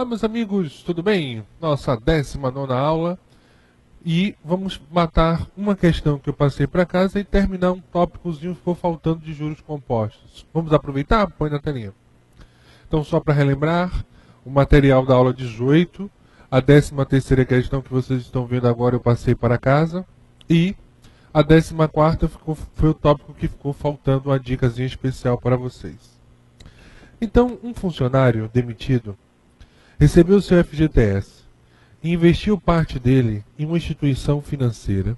Olá, meus amigos, tudo bem? Nossa 19ª aula e vamos matar uma questão que eu passei para casa e terminar um tópicozinho que ficou faltando de juros compostos. Vamos aproveitar? Põe na telinha. Então, só para relembrar, o material da aula 18, a 13ª questão que vocês estão vendo agora eu passei para casa e a 14ª foi o tópico que ficou faltando uma dicasinha especial para vocês. Então, um funcionário demitido recebeu seu FGTS e investiu parte dele em uma instituição financeira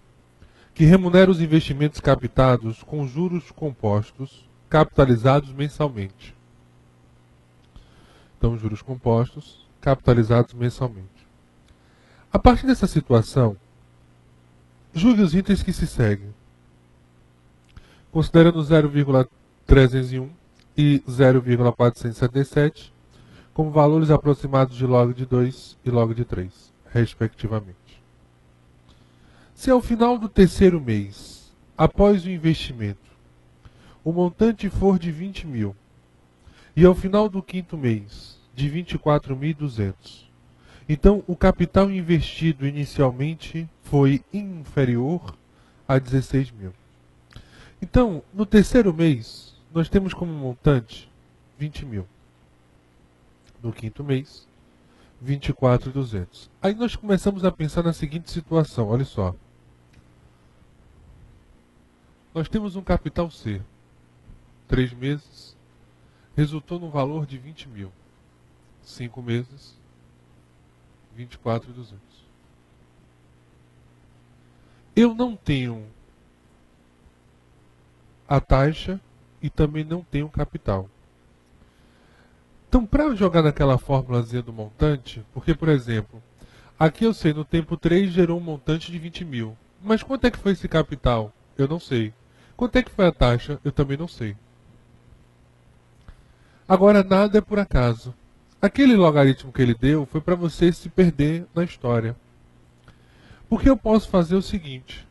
que remunera os investimentos captados com juros compostos capitalizados mensalmente. Então, juros compostos capitalizados mensalmente. A partir dessa situação, julgue os itens que se seguem. Considerando 0,301 e 0,477 como valores aproximados de log de 2 e log de 3, respectivamente. Se ao final do terceiro mês, após o investimento, o montante for de 20 mil e ao final do quinto mês de 24.200, então o capital investido inicialmente foi inferior a 16 mil. Então, no terceiro mês, nós temos como montante 20 mil. No quinto mês, 24.200. Aí nós começamos a pensar na seguinte situação, olha só. Nós temos um capital C, 3 meses, resultou no valor de 20 mil. 5 meses, 24.200. Eu não tenho a taxa e também não tenho capital. Então, para jogar naquela fórmulazinha do montante, porque, por exemplo, aqui eu sei, no tempo 3 gerou um montante de 20 mil. Mas quanto é que foi esse capital? Eu não sei. Quanto é que foi a taxa? Eu também não sei. Agora, nada é por acaso. Aquele logaritmo que ele deu foi para você se perder na história. Porque eu posso fazer o seguinte.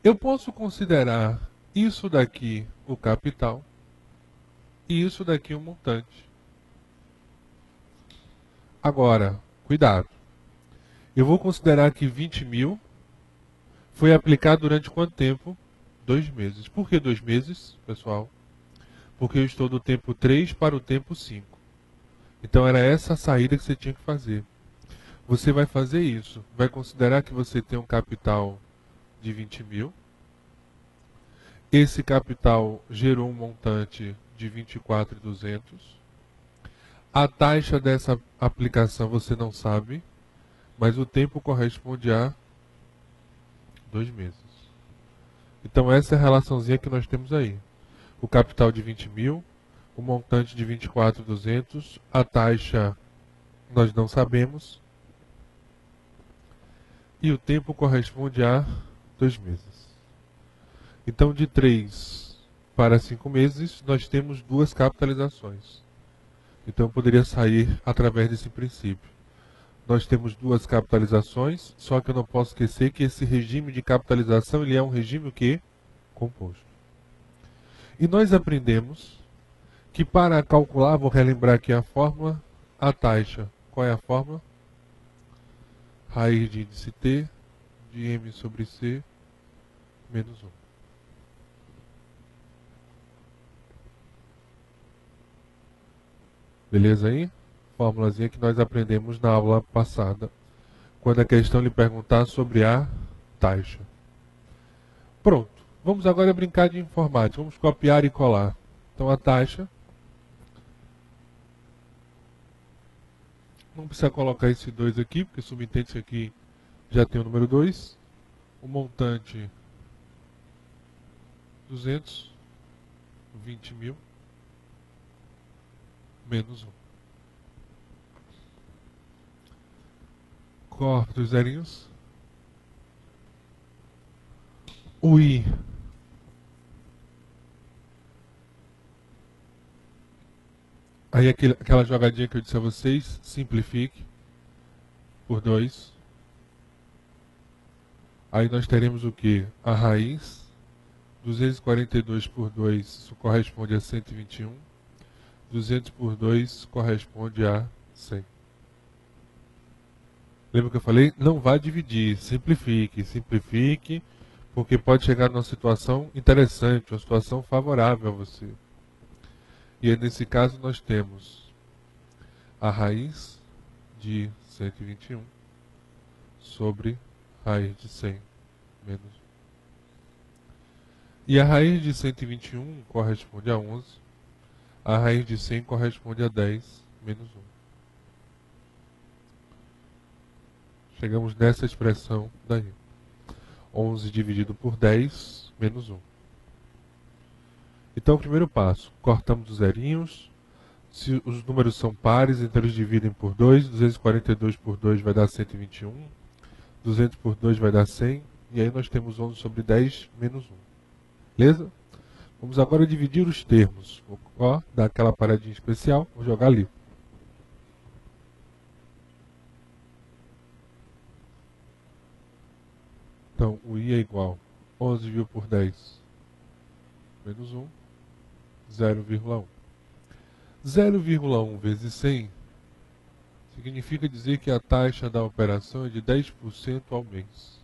Eu posso considerar isso daqui o capital e isso daqui o montante. Agora, cuidado. Eu vou considerar que 20 mil foi aplicado durante quanto tempo? 2 meses. Por que 2 meses, pessoal? Porque eu estou do tempo 3 para o tempo 5. Então era essa a saída que você tinha que fazer. Você vai fazer isso. Vai considerar que você tem um capital de 20 mil. Esse capital gerou um montante de 24.200. A taxa dessa aplicação você não sabe, mas o tempo corresponde a 2 meses. Então essa é a relaçãozinha que nós temos aí. O capital de 20 mil, o montante de 24.200, a taxa nós não sabemos, e o tempo corresponde a 2 meses. Então de 3 para 5 meses nós temos 2 capitalizações. Então eu poderia sair através desse princípio. Nós temos 2 capitalizações, só que eu não posso esquecer que esse regime de capitalização ele é um regime o quê? Composto. E nós aprendemos que para calcular, vou relembrar aqui a fórmula, a taxa. Qual é a fórmula? Raiz de índice T de M sobre C menos 1. Beleza aí? Fórmulazinha que nós aprendemos na aula passada, quando a questão lhe perguntar sobre a taxa. Pronto. Vamos agora brincar de informática. Vamos copiar e colar. Então a taxa. Não precisa colocar esse 2 aqui, porque subentende-se aqui já tem o número 2. O montante 200, 20 mil, menos 1. Corta os zerinhos. O I. Aí aquela jogadinha que eu disse a vocês, simplifique por 2. Aí nós teremos o que? A raiz. 242 por 2, isso corresponde a 121. 200 por 2 corresponde a 100. Lembra que eu falei? Não vá dividir, simplifique, simplifique, porque pode chegar numa situação interessante, uma situação favorável a você. E aí, nesse caso nós temos a raiz de 121 sobre raiz de 100 menos 1. E a raiz de 121 corresponde a 11, a raiz de 100 corresponde a 10 menos 1. Chegamos nessa expressão daí. 11 dividido por 10 menos 1. Então, o primeiro passo, cortamos os zerinhos. Se os números são pares, então eles dividem por 2. 242 por 2 vai dar 121. 200 por 2 vai dar 100. E aí nós temos 11 sobre 10 menos 1. Beleza? Vamos agora dividir os termos. Vou dar aquela paradinha especial. Vou jogar ali. Então, o I é igual a 11 dividido por 10 menos 1, 0,1. 0,1 vezes 100 significa dizer que a taxa da operação é de 10% ao mês.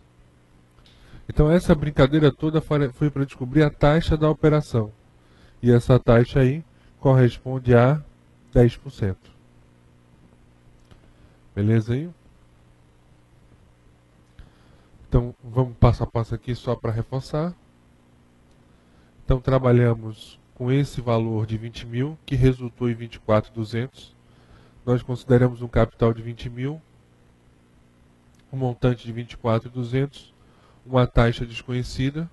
Então essa brincadeira toda foi para descobrir a taxa da operação. E essa taxa aí corresponde a 10%. Beleza aí? Então vamos passo a passo aqui só para reforçar. Então trabalhamos com esse valor de 20 mil, que resultou em 24.200. Nós consideramos um capital de 20 mil, um montante de 24.200, uma taxa desconhecida,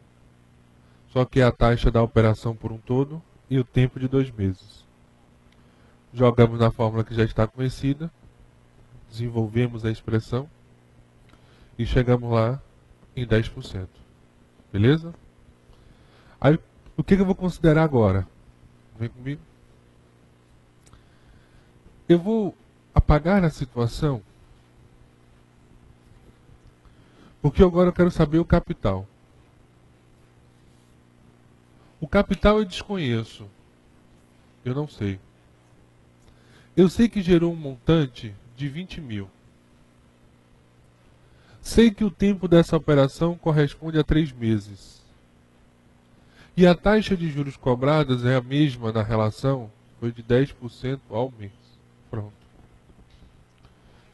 só que é a taxa da operação por um todo, e o tempo de 2 meses. Jogamos na fórmula que já está conhecida, desenvolvemos a expressão e chegamos lá em 10%. Beleza? Aí, o que eu vou considerar agora? Vem comigo. Eu vou apagar a situação, porque agora eu quero saber o capital. O capital eu desconheço. Eu não sei. Eu sei que gerou um montante de 20 mil. Sei que o tempo dessa operação corresponde a 3 meses. E a taxa de juros cobradas é a mesma na relação, foi de 10% ao mês. Pronto.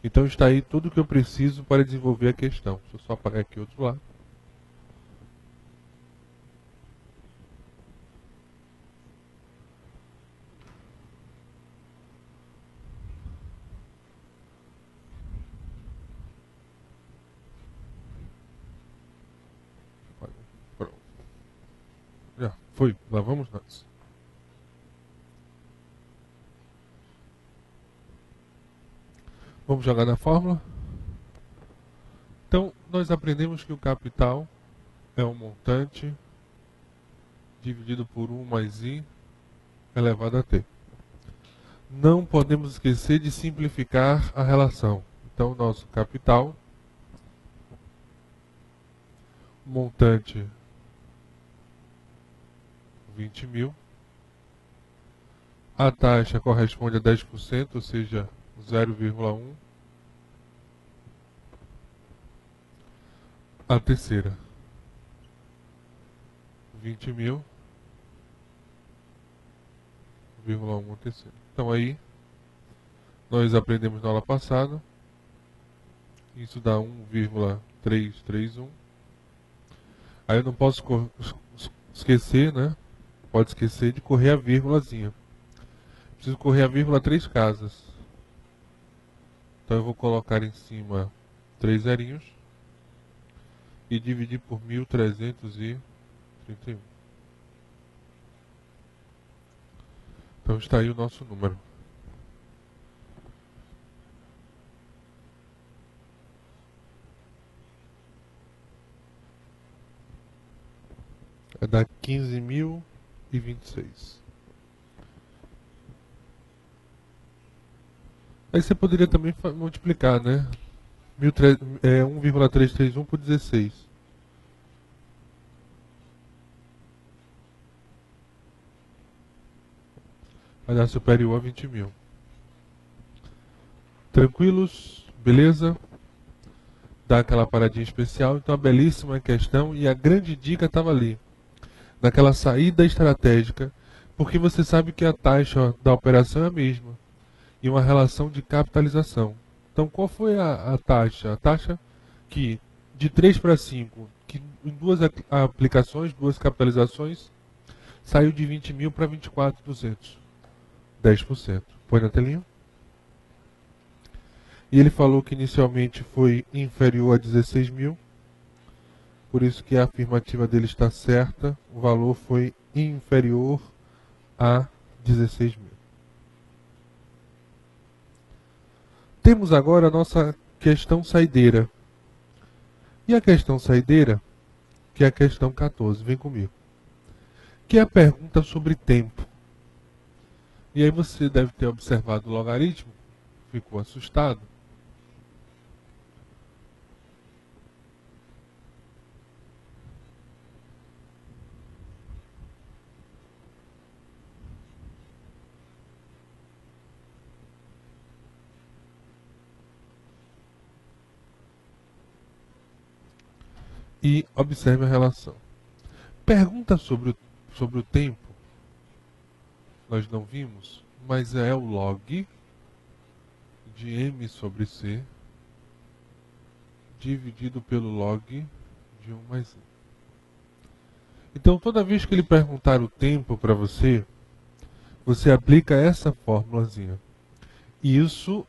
Então está aí tudo o que eu preciso para desenvolver a questão. Deixa eu só apagar aqui outro lado. Pronto. Já foi, lá vamos nós. Vamos jogar na fórmula? Então, nós aprendemos que o capital é um montante dividido por 1 mais I elevado a T. Não podemos esquecer de simplificar a relação. Então, nosso capital, montante 20 mil, a taxa corresponde a 10%, ou seja, 0,1. A terceira, 20 mil, 0,1 a terceira. Então aí, nós aprendemos na aula passada, isso dá 1,331. Aí eu não posso esquecer, né? Pode esquecer de correr a vírgulazinha. Preciso correr a vírgula 3 casas. Então eu vou colocar em cima 3 zerinhos e dividir por 1.331. Então está aí o nosso número. Vai dar 15.026. Aí você poderia também multiplicar, né? 1,331 por 16. Vai dar superior a 20 mil. Tranquilos? Beleza? Dá aquela paradinha especial. Então, a belíssima questão e a grande dica estava ali, naquela saída estratégica, porque você sabe que a taxa da operação é a mesma e uma relação de capitalização. Então, qual foi a taxa? A taxa que de 3 para 5, que em duas aplicações, duas capitalizações, saiu de 20 mil para 24.200. 10%. Põe na telinha. E ele falou que inicialmente foi inferior a 16 mil, por isso que a afirmativa dele está certa, o valor foi inferior a 16 mil. Temos agora a nossa questão saideira. E a questão saideira, que é a questão 14, vem comigo, que é a pergunta sobre tempo. E aí você deve ter observado o logaritmo, ficou assustado. E observe a relação. Pergunta sobre o tempo, nós não vimos, mas é o log de m sobre c dividido pelo log de 1 mais n. Então, toda vez que ele perguntar o tempo para você, você aplica essa formulazinha. Isso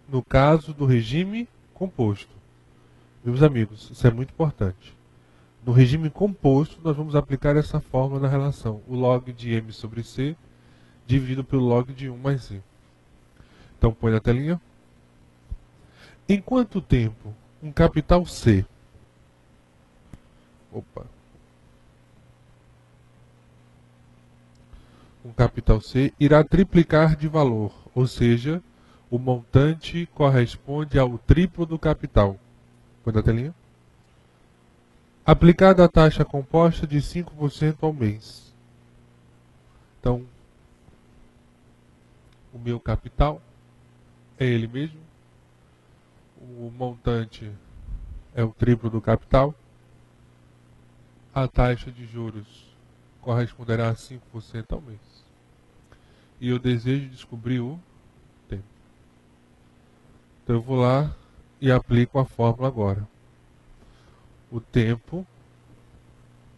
no caso do regime composto. Meus amigos, isso é muito importante. No regime composto, nós vamos aplicar essa fórmula na relação. O log de m sobre c dividido pelo log de 1 mais n. Então, põe na telinha. Em quanto tempo um capital C... Um capital C irá triplicar de valor, ou seja, o montante corresponde ao triplo do capital. Põe na telinha. Aplicada a taxa composta de 5% ao mês. Então, o meu capital é ele mesmo. O montante é o triplo do capital. A taxa de juros corresponderá a 5% ao mês. E eu desejo descobrir o tempo. Então eu vou lá e aplico a fórmula agora. O tempo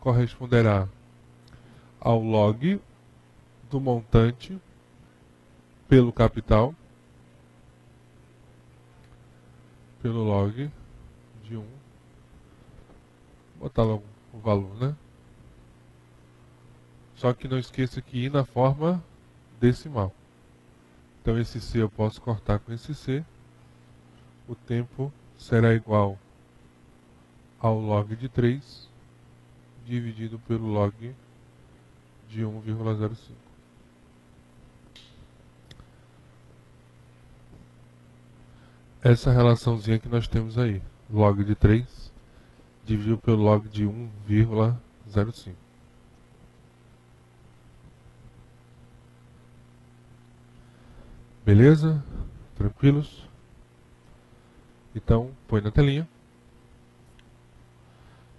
corresponderá ao log do montante pelo capital pelo log de 1. Vou botar logo o valor, né? Só que não esqueça que ir na forma decimal. Então esse C eu posso cortar com esse C. O tempo será igual ao log de 3 dividido pelo log de 1,05. Essa relaçãozinha que nós temos aí. Log de 3 dividido pelo log de 1,05. Beleza? Tranquilos? Então, põe na telinha.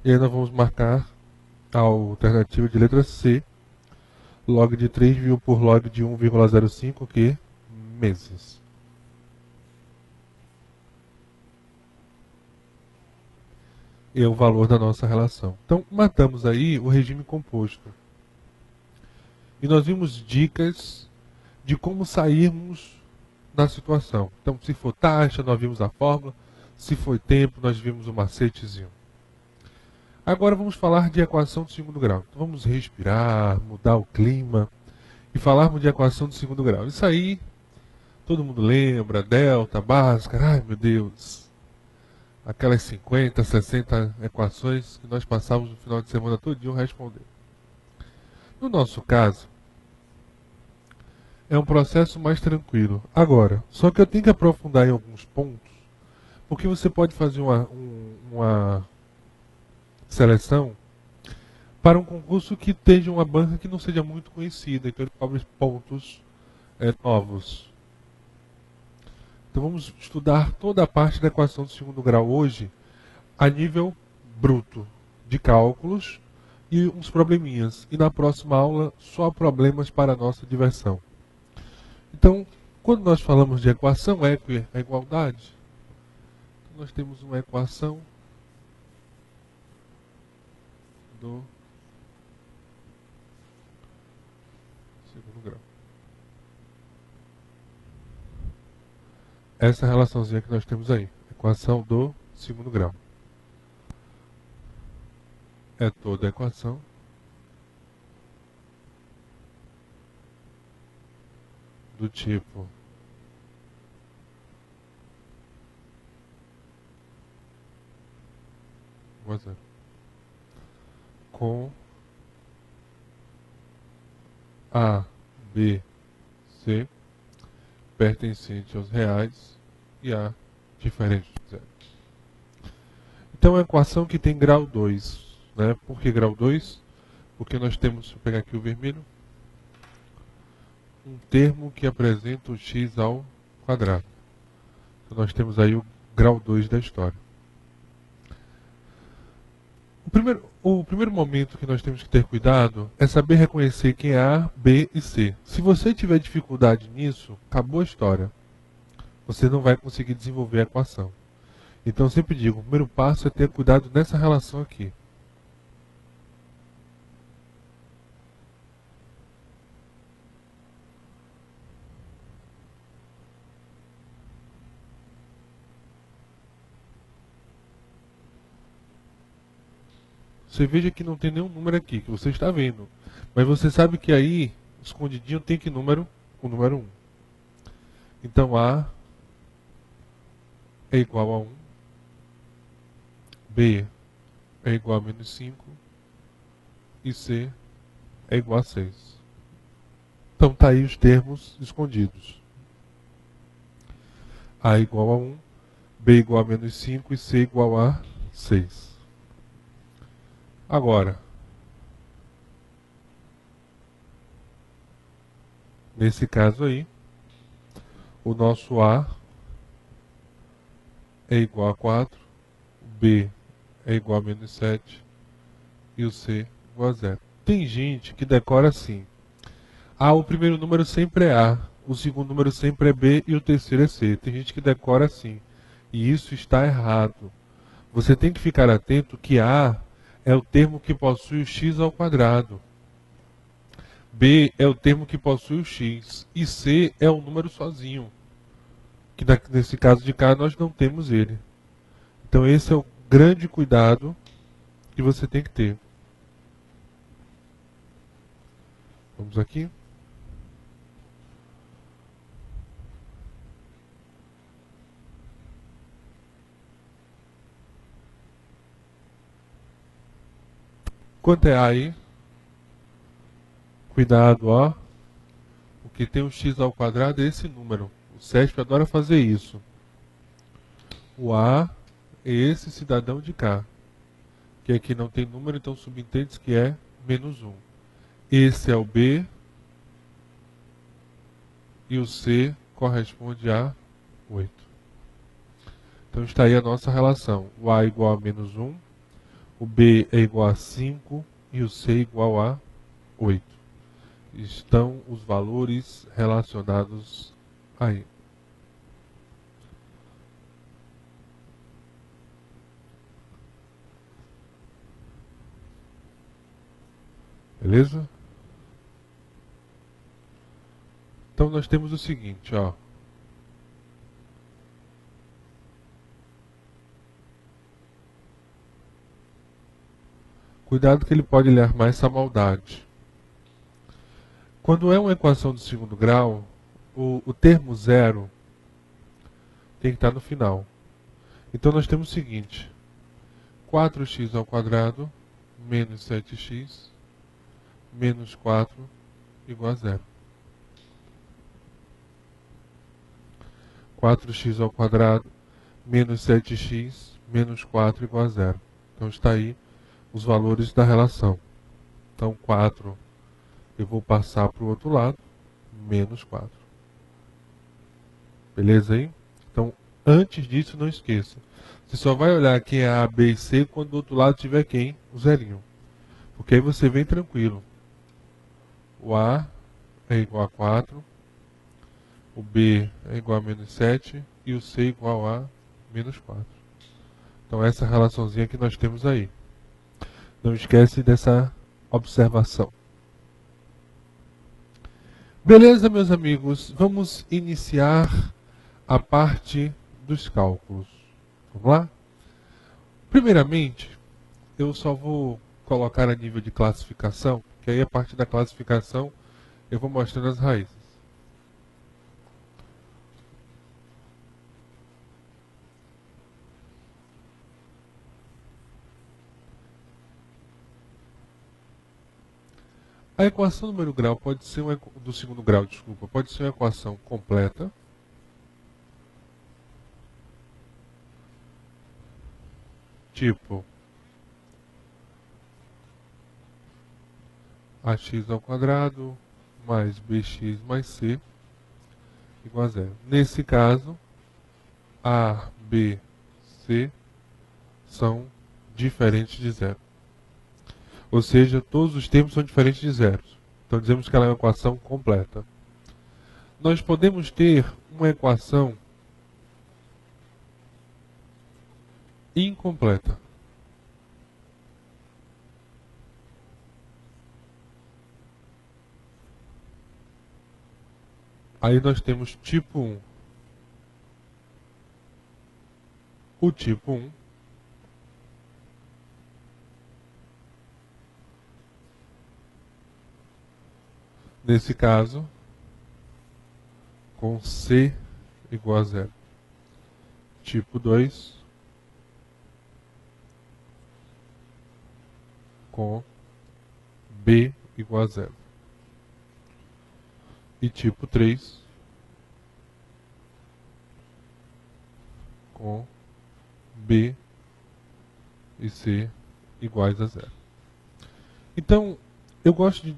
E aí nós vamos marcar a alternativa de letra C. Log de 3 dividido por log de 1,05, que meses. E é o valor da nossa relação. Então, matamos aí o regime composto. E nós vimos dicas de como sairmos da situação. Então, se for taxa, nós vimos a fórmula. Se for tempo, nós vimos o macetezinho. Agora vamos falar de equação de segundo grau. Então, vamos respirar, mudar o clima e falarmos de equação de segundo grau. Isso aí, todo mundo lembra, delta, básica, ai meu Deus. Aquelas 50, 60 equações que nós passávamos no final de semana todinho respondendo. No nosso caso, é um processo mais tranquilo. Agora, só que eu tenho que aprofundar em alguns pontos, porque você pode fazer uma seleção para um concurso que esteja uma banca que não seja muito conhecida, então ele cobre pontos novos. Então vamos estudar toda a parte da equação do segundo grau hoje, a nível bruto, de cálculos e uns probleminhas. E na próxima aula, só problemas para a nossa diversão. Então, quando nós falamos de equação, é a igualdade. Então, nós temos uma equação do segundo grau. Essa relaçãozinha que nós temos aí, equação do segundo grau. É toda a equação do tipo com A, B, C pertencente aos reais e A diferente de zero. Então é uma equação que tem grau 2. Né? Por que grau 2? Porque nós temos, deixa eu pegar aqui o vermelho, um termo que apresenta o x ao quadrado. Então nós temos aí o grau 2 da história. O primeiro momento que nós temos que ter cuidado é saber reconhecer quem é A, B e C. Se você tiver dificuldade nisso, acabou a história. Você não vai conseguir desenvolver a equação. Então eu sempre digo, o primeiro passo é ter cuidado nessa relação aqui. Você veja que não tem nenhum número aqui, que você está vendo. Mas você sabe que aí, escondidinho, tem que número? O número 1. Então A é igual a 1. B é igual a menos 5. E C é igual a 6. Então está aí os termos escondidos. A igual a 1, B igual a menos 5 e C igual a 6. Agora, nesse caso aí, o nosso A é igual a 4, o B é igual a menos 7 e o C igual a 0. Tem gente que decora assim. O primeiro número sempre é A, o segundo número sempre é B e o terceiro é C. Tem gente que decora assim. E isso está errado. Você tem que ficar atento que A é o termo que possui o x ao quadrado. B é o termo que possui o x. E C é o número sozinho. Que nesse caso de cá nós não temos ele. Então esse é o grande cuidado que você tem que ter. Vamos aqui. Quanto é A aí? Cuidado, ó. O que tem o x ao quadrado é esse número. O CESP adora fazer isso. O A é esse cidadão de cá. Que aqui não tem número, então subentende que é menos 1. Esse é o B. E o C corresponde a 8. Então está aí a nossa relação. O A é igual a menos 1. O B é igual a 5 e o C é igual a 8. Estão os valores relacionados aí. Beleza? Então nós temos o seguinte, ó. Cuidado que ele pode lhe armar essa maldade. Quando é uma equação do segundo grau, o termo zero tem que estar no final. Então nós temos o seguinte: 4x ao quadrado menos 7x menos 4 igual a 0. 4x ao quadrado menos 7x menos 4 igual a 0. Então está aí os valores da relação. Então 4 eu vou passar para o outro lado, menos 4. Beleza aí? Antes disso, não esqueça. Você só vai olhar quem é A, B e C quando do outro lado tiver quem? O zerinho. Porque aí você vem tranquilo. O A é igual a 4, o B é igual a menos 7 e o C igual a menos 4. Então essa relaçãozinha que nós temos aí. Não esquece dessa observação. Beleza, meus amigos? Vamos iniciar a parte dos cálculos. Vamos lá? Primeiramente, eu só vou colocar a nível de classificação, que aí a parte da classificação eu vou mostrando as raízes. A equação do primeiro grau pode ser do segundo grau, desculpa, pode ser uma equação completa, tipo ax ao quadrado mais bx mais c igual a zero. Nesse caso, a, b, c são diferentes de zero. Ou seja, todos os termos são diferentes de zero. Então dizemos que ela é uma equação completa. Nós podemos ter uma equação incompleta. Aí nós temos tipo 1. O tipo 1 nesse caso, com C igual a 0. Tipo 2 com B igual a 0. E tipo 3 com B e C iguais a 0. Então, eu gosto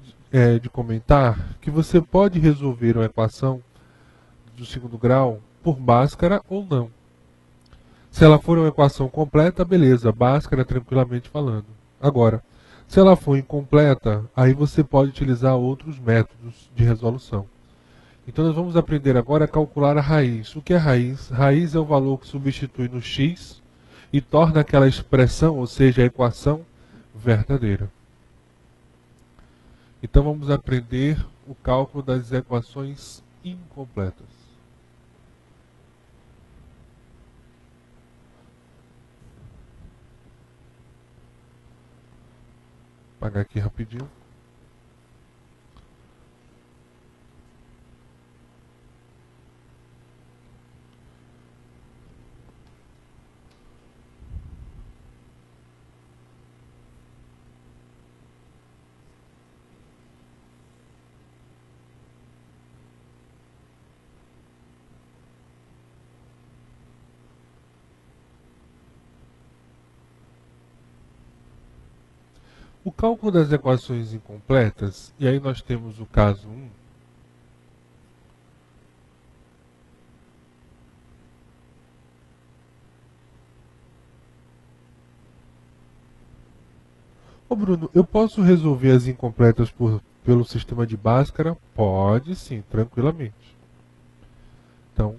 de comentar que você pode resolver uma equação do segundo grau por Bhaskara ou não. Se ela for uma equação completa, beleza, Bhaskara tranquilamente falando. Agora, se ela for incompleta, aí você pode utilizar outros métodos de resolução. Então nós vamos aprender agora a calcular a raiz. O que é raiz? Raiz é o valor que substitui no x e torna aquela expressão, ou seja, a equação, verdadeira. Então vamos aprender o cálculo das equações incompletas. Vou apagar aqui rapidinho. O cálculo das equações incompletas, e aí nós temos o caso 1. Ô Bruno, eu posso resolver as incompletas pelo sistema de Bhaskara? Pode sim, tranquilamente. Então,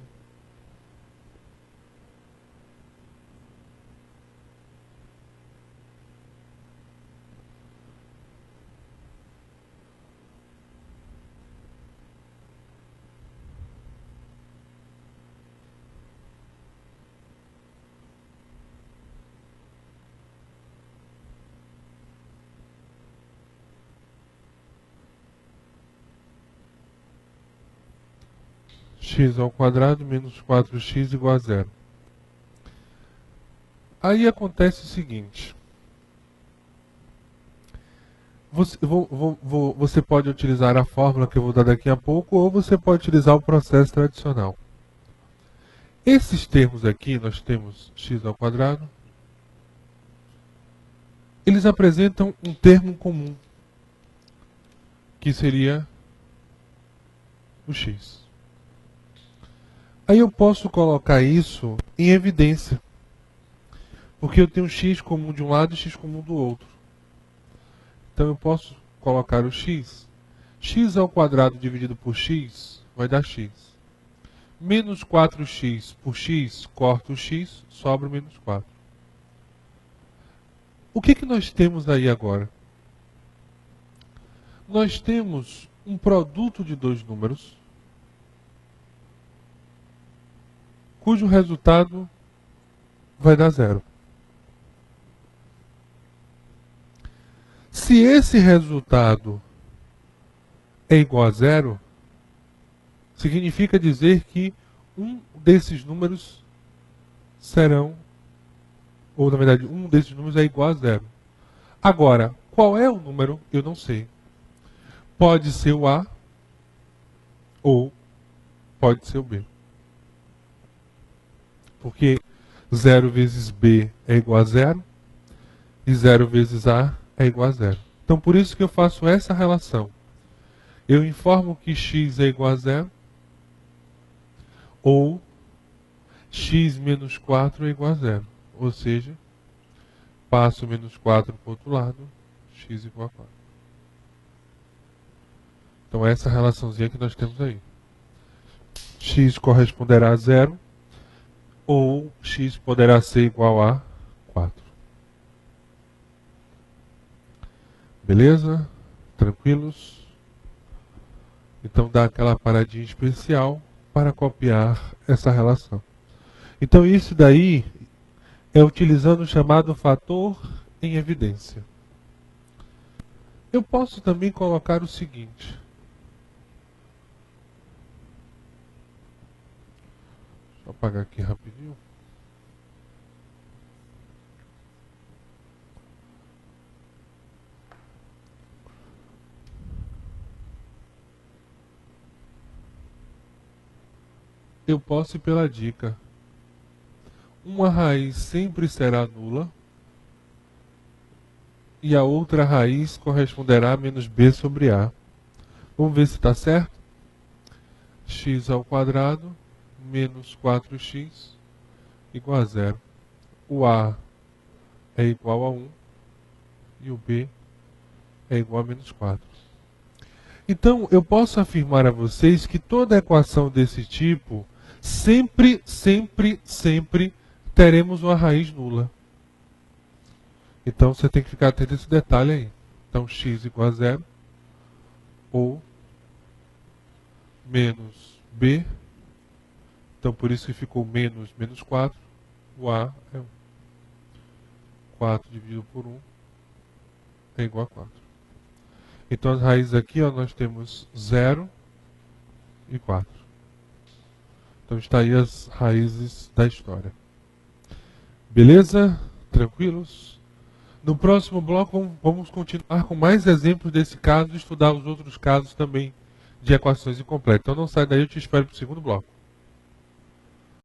x ao quadrado menos 4x igual a 0. Aí acontece o seguinte. Você pode utilizar a fórmula que eu vou dar daqui a pouco, ou você pode utilizar o processo tradicional. Esses termos aqui, nós temos x ao quadrado, eles apresentam um termo comum, que seria o x. Aí eu posso colocar isso em evidência. Porque eu tenho x comum de um lado e x comum do outro. Então eu posso colocar o x. X ao quadrado dividido por x vai dar x. Menos 4x por x, corta o x, sobra menos 4. O que nós temos aí agora? Nós temos um produto de dois números, cujo resultado vai dar zero. Se esse resultado é igual a zero, significa dizer que um desses números serão, ou na verdade, um desses números é igual a zero. Agora, qual é o número? Eu não sei. Pode ser o A ou pode ser o B. Porque 0 vezes B é igual a zero e 0 vezes A é igual a zero. Então, por isso que eu faço essa relação. Eu informo que x é igual a zero ou x menos 4 é igual a zero. Ou seja, passo menos 4 para o outro lado, x igual a 4. Então, essa relaçãozinha que nós temos aí. X corresponderá a zero ou x poderá ser igual a 4. Beleza? Tranquilos? Então dá aquela paradinha especial para copiar essa relação. Então isso daí é utilizando o chamado fator em evidência. Eu posso também colocar o seguinte. Deixa eu apagar aqui rapidinho. Eu posso ir pela dica. Uma raiz sempre será nula e a outra raiz corresponderá a menos b sobre a. Vamos ver se está certo? X ao quadrado menos 4x igual a zero. O a é igual a 1 e o b é igual a menos 4. Então, eu posso afirmar a vocês que toda equação desse tipo sempre teremos uma raiz nula. Então você tem que ficar atento a esse detalhe aí. Então x igual a zero ou menos b. Então por isso que ficou menos 4. O a é 1. 4 dividido por 1 é igual a 4. Então as raízes aqui, ó, nós temos 0 e 4. Então está aí as raízes da história. Beleza? Tranquilos? No próximo bloco vamos continuar com mais exemplos desse caso e estudar os outros casos também de equações incompletas. Então não sai daí, eu te espero para o segundo bloco.